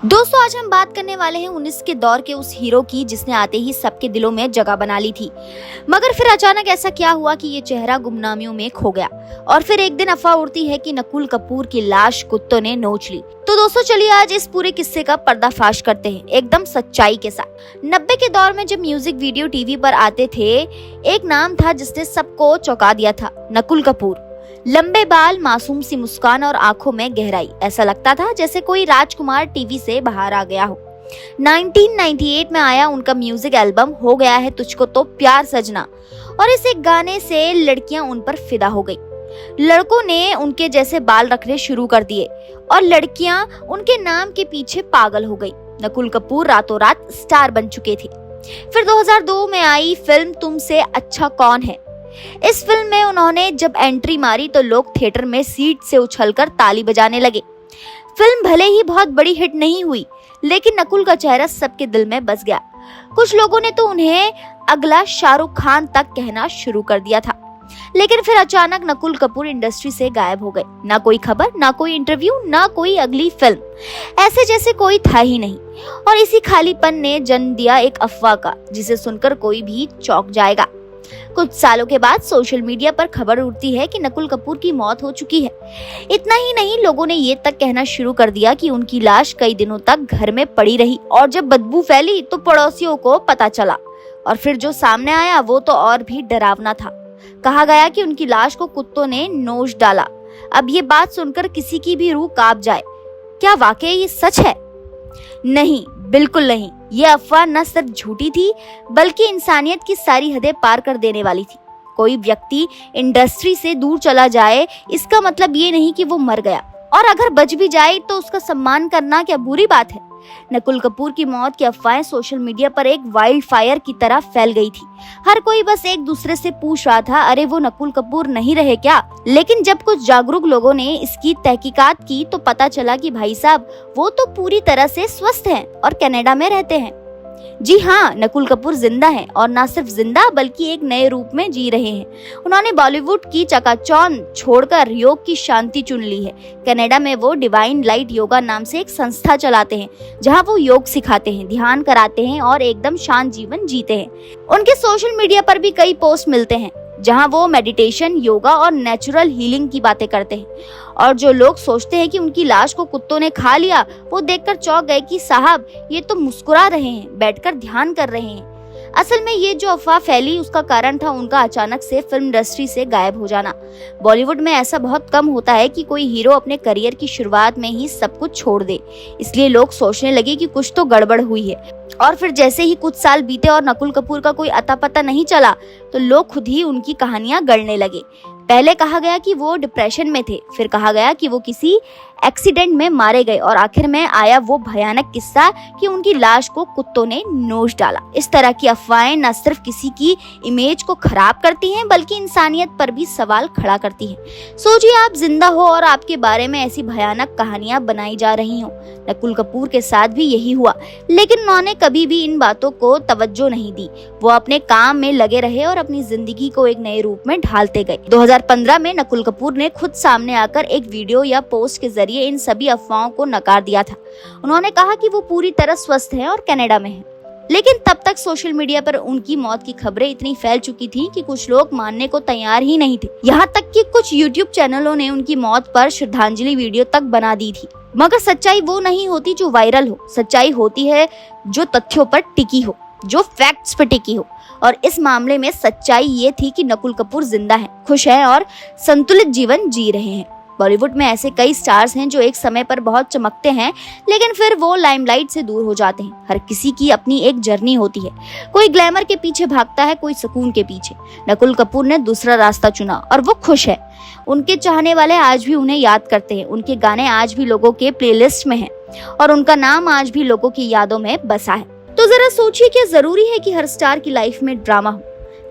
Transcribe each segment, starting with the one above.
दोस्तों आज हम बात करने वाले हैं 19 के दौर के उस हीरो की जिसने आते ही सबके दिलों में जगह बना ली थी। मगर फिर अचानक ऐसा क्या हुआ कि ये चेहरा गुमनामियों में खो गया और फिर एक दिन अफवाह उड़ती है कि नकुल कपूर की लाश कुत्तों ने नोच ली। तो दोस्तों चलिए आज इस पूरे किस्से का पर्दाफाश करते हैं एकदम सच्चाई के साथ। 90 के दौर में जब म्यूजिक वीडियो टीवी पर आते थे, एक नाम था जिसने सबको चौंका दिया था, नकुल कपूर। लंबे बाल, मासूम सी मुस्कान और आंखों में गहराई, ऐसा लगता था जैसे कोई राजकुमार टीवी से बाहर आ गया हो। 1998 में आया उनका म्यूजिक एल्बम हो गया है तुझको तो प्यार सजना, और इस एक गाने से लड़कियां उन पर फिदा हो गई। लड़कों ने उनके जैसे बाल रखने शुरू कर दिए और लड़कियां उनके नाम के पीछे पागल हो गई। नकुल कपूर रातों रात स्टार बन चुके थे। फिर 2002 में आई फिल्म तुमसे अच्छा कौन है। इस फिल्म में उन्होंने जब एंट्री मारी तो लोग थिएटर में सीट से उछलकर ताली बजाने लगे। फिल्म भले ही बहुत बड़ी हिट नहीं हुई, लेकिन नकुल का चेहरा सबके दिल में बस गया। कुछ लोगों ने तो उन्हें अगला शाहरुख खान तक कहना शुरू कर दिया था। लेकिन फिर अचानक नकुल कपूर इंडस्ट्री से गायब हो गए। ना कोई खबर, ना कोई इंटरव्यू, ना कोई अगली फिल्म, ऐसे जैसे कोई था ही नहीं। और इसी खालीपन ने जन्म दिया एक अफवाह का, जिसे सुनकर कोई भी चौंक जाएगा। कुछ सालों के बाद सोशल मीडिया पर खबर उड़ती है कि नकुल कपूर की मौत हो चुकी है। इतना ही नहीं, लोगों ने ये तक कहना शुरू कर दिया कि उनकी लाश कई दिनों तक घर में पड़ी रही और जब बदबू फैली तो पड़ोसियों को पता चला। और फिर जो सामने आया वो तो और भी डरावना था। कहा गया कि उनकी लाश को कुत्तों ने नोच डाला। अब ये बात सुनकर किसी की भी रूह कांप जाए। क्या वाकई ये सच है? नहीं, बिल्कुल नहीं। ये अफवाह न सिर्फ झूठी थी, बल्कि इंसानियत की सारी हदें पार कर देने वाली थी। कोई व्यक्ति इंडस्ट्री से दूर चला जाए, इसका मतलब ये नहीं कि वो मर गया, और अगर बच भी जाए तो उसका सम्मान करना क्या बुरी बात है? नकुल कपूर की मौत की अफवाहें सोशल मीडिया पर एक वाइल्ड फायर की तरह फैल गई थी। हर कोई बस एक दूसरे से पूछ रहा था, अरे वो नकुल कपूर नहीं रहे क्या? लेकिन जब कुछ जागरूक लोगों ने इसकी तहकीकात की तो पता चला कि भाई साहब, वो तो पूरी तरह से स्वस्थ हैं और कनाडा में रहते हैं। जी हाँ, नकुल कपूर जिंदा हैं, और ना सिर्फ जिंदा बल्कि एक नए रूप में जी रहे हैं। उन्होंने बॉलीवुड की चकाचौंध छोड़कर योग की शांति चुन ली है। कनाडा में वो डिवाइन लाइट योगा नाम से एक संस्था चलाते हैं, जहां वो योग सिखाते हैं, ध्यान कराते हैं और एकदम शांत जीवन जीते हैं। उनके सोशल मीडिया पर भी कई पोस्ट मिलते हैं जहां वो मेडिटेशन, योगा और नेचुरल हीलिंग की बातें करते हैं। और जो लोग सोचते हैं कि उनकी लाश को कुत्तों ने खा लिया, वो देखकर चौंक गए कि साहब, ये तो मुस्कुरा रहे हैं, बैठकर ध्यान कर रहे हैं। असल में ये जो अफवाह फैली, उसका कारण था उनका अचानक से फिल्म इंडस्ट्री से गायब हो जाना। बॉलीवुड में ऐसा बहुत कम होता है कि कोई हीरो अपने करियर की शुरुआत में ही सब कुछ छोड़ दे, इसलिए लोग सोचने लगे कि कुछ तो गड़बड़ हुई है। और फिर जैसे ही कुछ साल बीते और नकुल कपूर का कोई अता पता नहीं चला, तो लोग खुद ही उनकी कहानियां गढ़ने लगे। पहले कहा गया कि वो डिप्रेशन में थे, फिर कहा गया कि वो किसी एक्सीडेंट में मारे गए, और आखिर में आया वो भयानक किस्सा कि उनकी लाश को कुत्तों ने नोच डाला। इस तरह की अफवाहें न सिर्फ किसी की इमेज को खराब करती हैं, बल्कि इंसानियत पर भी सवाल खड़ा करती हैं। सोचिए, आप जिंदा हो और आपके बारे में ऐसी भयानक कहानियां बनाई जा रही हो। नकुल कपूर के साथ भी यही हुआ, लेकिन उन्होंने कभी भी इन बातों को तवज्जो नहीं दी। वो अपने काम में लगे रहे और अपनी जिंदगी को एक नए रूप में ढालते गए। 2015 में नकुल कपूर ने खुद सामने आकर एक वीडियो या पोस्ट के जरिए इन सभी अफवाहों को नकार दिया था। उन्होंने कहा कि वो पूरी तरह स्वस्थ हैं और कनाडा में हैं। लेकिन तब तक सोशल मीडिया पर उनकी मौत की खबरें इतनी फैल चुकी थी कि कुछ लोग मानने को तैयार ही नहीं थे। यहाँ तक कि कुछ यूट्यूब चैनलों ने उनकी मौत पर श्रद्धांजलि वीडियो तक बना दी थी। मगर सच्चाई वो नहीं होती जो वायरल हो। सच्चाई होती है जो तथ्यों पर टिकी हो, जो फैक्ट्स पर टिकी हो। और इस मामले में सच्चाई ये थी कि नकुल कपूर जिंदा हैं, खुश हैं और संतुलित जीवन जी रहे हैं। बॉलीवुड में ऐसे कई स्टार्स हैं जो एक समय पर बहुत चमकते हैं, लेकिन फिर वो लाइमलाइट से दूर हो जाते हैं। हर किसी की अपनी एक जर्नी होती है। कोई ग्लैमर के पीछे भागता है, कोई सुकून के पीछे। नकुल कपूर ने दूसरा रास्ता चुना और वो खुश है। उनके चाहने वाले आज भी उन्हें याद करते हैं। उनके गाने आज भी लोगों के प्लेलिस्ट में हैं और उनका नाम आज भी लोगों की यादों में बसा है। तो जरा सोचिए, क्या जरूरी है कि हर स्टार की लाइफ में ड्रामा हो?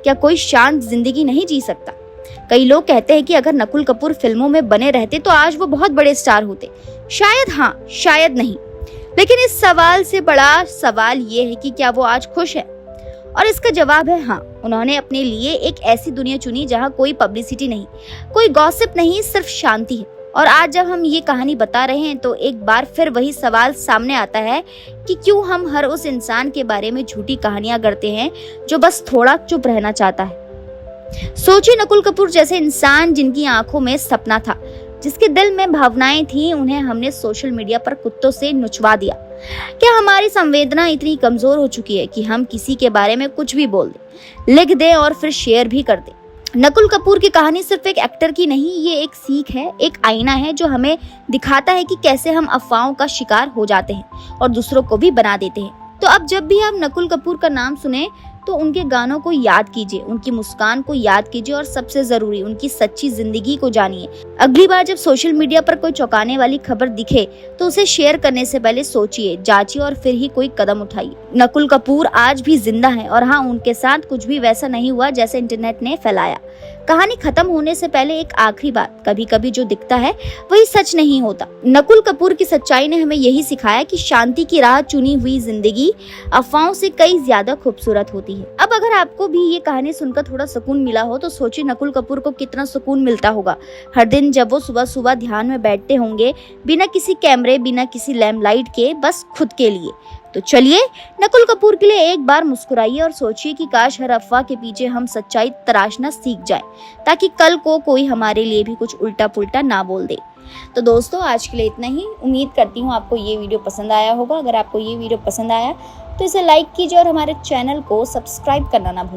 क्या कोई शांत जिंदगी नहीं जी सकता? कई लोग कहते हैं कि अगर नकुल कपूर फिल्मों में बने रहते तो आज वो बहुत बड़े स्टार होते। शायद हाँ, शायद नहीं। लेकिन इस सवाल से बड़ा सवाल ये है कि क्या वो आज खुश है? और इसका जवाब है हाँ। उन्होंने अपने लिए एक ऐसी दुनिया चुनी जहाँ कोई पब्लिसिटी नहीं, कोई गॉसिप नहीं, सिर्फ शांति है। और आज जब हम ये कहानी बता रहे हैं तो एक बार फिर वही सवाल सामने आता है कि क्यों हम हर उस इंसान के बारे में झूठी कहानियां गढ़ते हैं जो बस थोड़ा चुप रहना चाहता है। सोचिए, नकुल कपूर जैसे इंसान जिनकी आंखों में सपना था, जिसके दिल में भावनाएं थी, उन्हें हमने सोशल मीडिया पर कुत्तों से नुचवा दिया। क्या हमारी संवेदना इतनी कमजोर हो चुकी है कि हम किसी के बारे में कुछ भी बोल दें, लिख दें और फिर शेयर भी कर दें? नकुल कपूर की कहानी सिर्फ एक एक्टर की नहीं, ये एक सीख है, एक आईना है जो हमें दिखाता है कि कैसे हम अफवाहों का शिकार हो जाते हैं और दूसरों को भी बना देते हैं। तो अब जब भी आप नकुल कपूर का नाम सुने तो उनके गानों को याद कीजिए, उनकी मुस्कान को याद कीजिए और सबसे जरूरी उनकी सच्ची जिंदगी को जानिए। अगली बार जब सोशल मीडिया पर कोई चौंकाने वाली खबर दिखे तो उसे शेयर करने से पहले सोचिए, जांचिए और फिर ही कोई कदम उठाइए। नकुल कपूर आज भी जिंदा हैं और हाँ, उनके साथ कुछ भी वैसा नहीं हुआ जैसे इंटरनेट ने फैलाया। कहानी खत्म होने से पहले एक आखिरी बात, कभी कभी जो दिखता है वही सच नहीं होता। नकुल कपूर की सच्चाई ने हमें यही सिखाया कि शांति की राह चुनी हुई जिंदगी अफवाहों से कई ज्यादा खूबसूरत होती है। अब अगर आपको भी ये कहानी सुनकर थोड़ा सुकून मिला हो तो सोचिए नकुल कपूर को कितना सुकून मिलता होगा हर दिन जब वो सुबह सुबह ध्यान में बैठते होंगे, बिना किसी कैमरे, बिना किसी लैम्पलाइट के, बस खुद के लिए। तो चलिए, नकुल कपूर के लिए एक बार मुस्कुराइए और सोचिए कि काश हर अफवाह के पीछे हम सच्चाई तराशना सीख जाए, ताकि कल को कोई हमारे लिए भी कुछ उल्टा पुल्टा ना बोल दे। तो दोस्तों, आज के लिए इतना ही। उम्मीद करती हूँ आपको ये वीडियो पसंद आया होगा। अगर आपको ये वीडियो पसंद आया तो इसे लाइक कीजिए और हमारे चैनल को सब्सक्राइब करना ना भूलें।